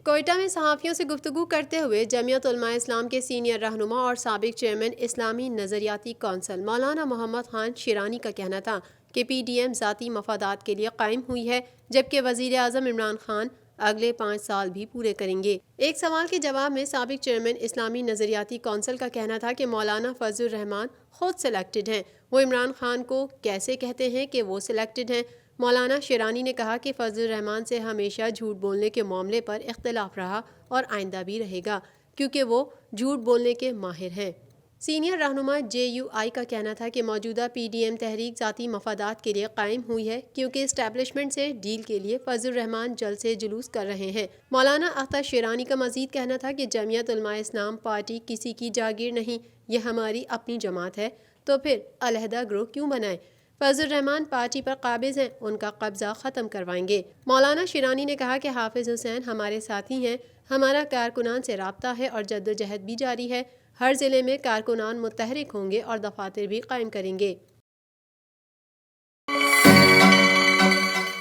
کوئٹہ میں صحافیوں سے گفتگو کرتے ہوئے جمعیت علماء اسلام کے سینئر رہنما اور سابق چیئرمین اسلامی نظریاتی کونسل مولانا محمد خان شیرانی کا کہنا تھا کہ پی ڈی ایم ذاتی مفادات کے لیے قائم ہوئی ہے، جبکہ وزیر اعظم عمران خان اگلے 5 سال بھی پورے کریں گے۔ ایک سوال کے جواب میں سابق چیئرمین اسلامی نظریاتی کونسل کا کہنا تھا کہ مولانا فضل الرحمان خود سلیکٹڈ ہیں، وہ عمران خان کو کیسے کہتے ہیں کہ وہ سلیکٹڈ ہیں؟ مولانا شیرانی نے کہا کہ فضل الرحمان سے ہمیشہ جھوٹ بولنے کے معاملے پر اختلاف رہا اور آئندہ بھی رہے گا، کیونکہ وہ جھوٹ بولنے کے ماہر ہیں۔ سینئر رہنما جے یو آئی کا کہنا تھا کہ موجودہ پی ڈی ایم تحریک ذاتی مفادات کے لیے قائم ہوئی ہے، کیونکہ اسٹیبلشمنٹ سے ڈیل کے لیے فضل الرحمان جلد سے جلوس کر رہے ہیں۔ مولانا اختر شیرانی کا مزید کہنا تھا کہ جمعیت علماء اسلام پارٹی کسی کی جاگیر نہیں، یہ ہماری اپنی جماعت ہے، تو پھر علیحدہ گروہ کیوں بنائیں؟ فضل الرحمان پارٹی پر قابض ہیں، ان کا قبضہ ختم کروائیں گے۔ مولانا شیرانی نے کہا کہ حافظ حسین ہمارے ساتھی ہیں، ہمارا کارکنان سے رابطہ ہے اور جدوجہد بھی جاری ہے، ہر ضلع میں کارکنان متحرک ہوں گے اور دفاتر بھی قائم کریں گے۔